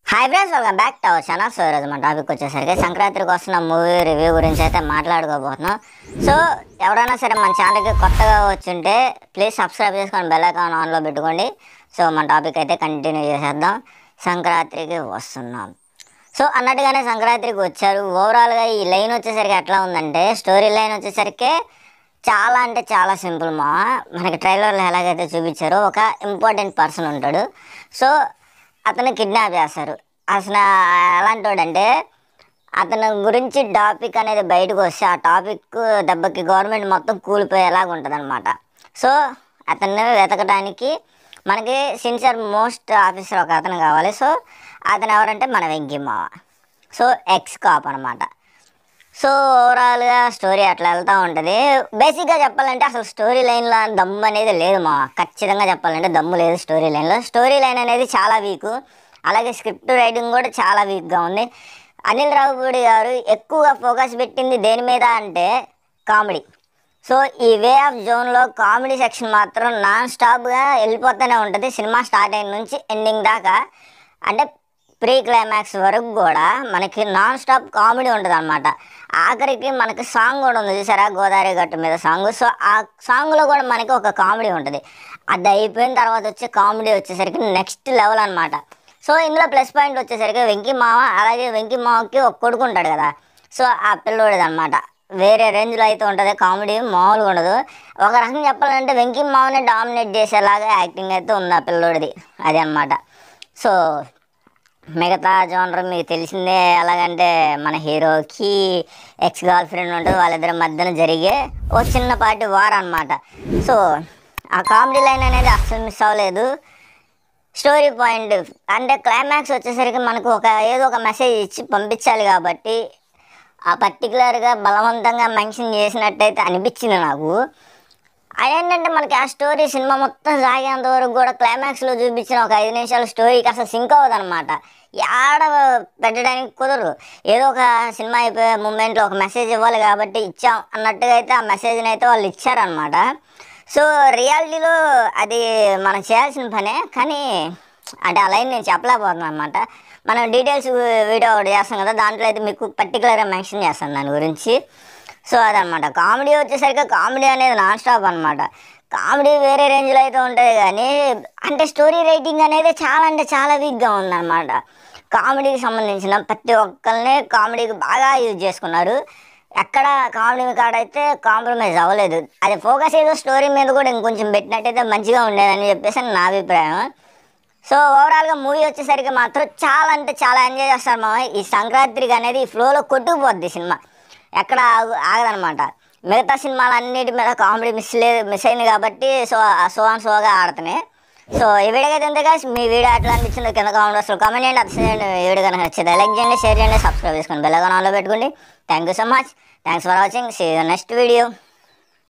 Hi friends, welcome back to our channel. So ఈరోజు మన topic వచ్చేసరికి సంక్రాంతికి వస్తున్న మూవీ రివ్యూ గురించి అయితే మాట్లాడుకోబోతున్నాం. సో ఎవరైనా సరే మన ఛానల్కి కొత్తగా వచ్చుంటే ప్లీజ్ సబ్స్క్రైబ్ చేసుకొని బెల్ ఐకాన్ ఆన్లో పెట్టుకోండి. సో మన టాపిక్ అయితే కంటిన్యూ చేసేద్దాం. సంక్రాంతికి వస్తున్నాం. సో అన్నట్టుగానే సంక్రాంతికి వచ్చారు. ఓవరాల్గా ఈ లైన్ వచ్చేసరికి ఎట్లా ఉందంటే, స్టోరీ లైన్ వచ్చేసరికి చాలా అంటే చాలా సింపుల్ మా. మనకి ట్రైలర్లో ఎలాగైతే చూపించారో ఒక ఇంపార్టెంట్ పర్సన్ ఉంటాడు. సో అతను కిడ్నాప్ చేస్తారు. అసలు ఎలాంటి వాడంటే, అతని గురించి టాపిక్ అనేది బయటకు వస్తే ఆ టాపిక్ దెబ్బకి గవర్నమెంట్ మొత్తం కూలిపోయేలాగా ఉంటుంది అనమాట. సో అతన్ని వెతకడానికి మనకి సిన్సియర్ మోస్ట్ ఆఫీసర్ ఒక అతను కావాలి. సో అతను ఎవరంటే మన వెంకీ మావ. సో ఎక్స్ కాప్ అనమాట. సో ఓవరాల్గా స్టోరీ అట్లా వెళ్తూ ఉంటుంది. బేసిక్గా చెప్పాలంటే అసలు స్టోరీ లైన్లో దమ్ము అనేది లేదు మా. ఖచ్చితంగా చెప్పాలంటే దమ్ము లేదు స్టోరీ లైన్లో. స్టోరీ లైన్ అనేది చాలా వీకు. అలాగే స్క్రిప్ట్ రైటింగ్ కూడా చాలా వీక్గా ఉంది. అనిల్ రావిపూడి గారు ఎక్కువగా ఫోకస్ పెట్టింది దేని మీద అంటే కామెడీ. సో ఈ వే ఆఫ్ జోన్లో కామెడీ సెక్షన్ మాత్రం నాన్ స్టాప్గా వెళ్ళిపోతూనే ఉంటుంది. సినిమా స్టార్ట్ అయిన నుంచి ఎండింగ్ దాకా, అంటే ప్రీ క్లైమాక్స్ వరకు కూడా మనకి నాన్ స్టాప్ కామెడీ ఉంటుంది అనమాట. ఆఖరికి మనకి సాంగ్ కూడా ఉంది చూసారా, గోదావరి గట్టు మీద సాంగ్. సో ఆ సాంగ్లో కూడా మనకి ఒక కామెడీ ఉంటుంది. అది అయిపోయిన తర్వాత వచ్చే కామెడీ వచ్చేసరికి నెక్స్ట్ లెవెల్ అనమాట. సో ఇందులో ప్లస్ పాయింట్ వచ్చేసరికి వెంకీ మావ, అలాగే వెంకీ మావకి ఒక కొడుకు ఉంటాడు కదా. సో ఆ పిల్లోడిది అనమాట వేరే రేంజ్లో అయితే ఉంటుంది. కామెడీ మామూలుగా ఉండదు. ఒక రకంగా చెప్పాలంటే వెంకీ మావని డామినేట్ చేసేలాగా యాక్టింగ్ అయితే ఉంది ఆ పిల్లోడిది. అది అనమాట. సో మిగతా జోనర్ మీకు తెలిసిందే. ఎలాగంటే మన హీరోకి ఎక్స్ గర్ల్ ఫ్రెండ్ ఉంటుంది. వాళ్ళిద్దరి మధ్యన జరిగే ఓ చిన్నపాటి వార్ అనమాట. సో ఆ కామెడీ లైన్ అనేది అస్సలు మిస్ అవ్వలేదు. స్టోరీ పాయింట్ అంటే క్లైమాక్స్ వచ్చేసరికి మనకు ఏదో ఒక మెసేజ్ ఇచ్చి పంపించాలి కాబట్టి ఆ పర్టికులర్గా బలవంతంగా మెన్షన్ చేసినట్టయితే అనిపించింది నాకు. అదేంటంటే మనకి ఆ స్టోరీ సినిమా మొత్తం సాగేంత వరకు కూడా క్లైమాక్స్లో చూపించిన ఒక 5 నిమిషాల స్టోరీకి అసలు సింక్ అవ్వదు అనమాట. ఆడ పెట్టడానికి కుదరదు. ఏదో ఒక సినిమా అయిపోయే మూమెంట్లో ఒక మెసేజ్ ఇవ్వాలి కాబట్టి ఇచ్చాం అన్నట్టుగా అయితే ఆ మెసేజ్ని అయితే వాళ్ళు ఇచ్చారనమాట. సో రియాలిటీలో అది మనం చేయాల్సిన పనే, కానీ అంటే ఆ లైన్ నేను చెప్పలేకపోతున్నాను అనమాట. మనం డీటెయిల్స్ వీడియో ఒకటి చేస్తాం కదా, దాంట్లో అయితే మీకు పర్టికులర్గా మెన్షన్ చేస్తాను దాని గురించి. సో అదనమాట. కామెడీ వచ్చేసరికి కామెడీ అనేది నాన్ స్టాప్ అనమాట. కామెడీ వేరే రేంజ్లో అయితే ఉంటుంది, కానీ అంటే స్టోరీ రైటింగ్ అనేది చాలా అంటే చాలా వీక్గా ఉందన్నమాట. కామెడీకి సంబంధించిన ప్రతి ఒక్కరిని కామెడీకి బాగా యూజ్ చేసుకున్నారు. ఎక్కడ కామెడీ కాడైతే కాంప్రమైజ్ అవ్వలేదు. అది ఫోకస్ ఏదో స్టోరీ మీద కూడా ఇంకొంచెం పెట్టినట్టయితే మంచిగా ఉండేదని చెప్పేసి నా అభిప్రాయం. సో ఓవరాల్గా మూవీ వచ్చేసరికి మాత్రం చాలా అంటే చాలా ఎంజాయ్ చేస్తారు మా. ఈ సంక్రాంతికి అనేది ఈ ఫ్లోలో కొట్టుకుపోద్ది సినిమా, ఎక్కడ ఆగదనమాట. మిగతా సినిమాలు అన్నిటి మీద కామెడీ మిస్ అయింది కాబట్టి సోగా ఆడుతున్నాయి. సో ఈ వీడియోకి అయితే ఉంది guys. మీ వీడియో ఎట్లా అనిపించిందో కింద కామెంట్ బాక్స్లో కామెంట్ చేయండి. అదే వీడియో కనుక నచ్చితే లైక్ చేయండి, షేర్ చేయండి, సబ్స్క్రైబ్ చేసుకోండి, బెల్ ఐకాన్ ఆన్లో పెట్టుకోండి. Thank you so much. Thanks for watching. See you next video.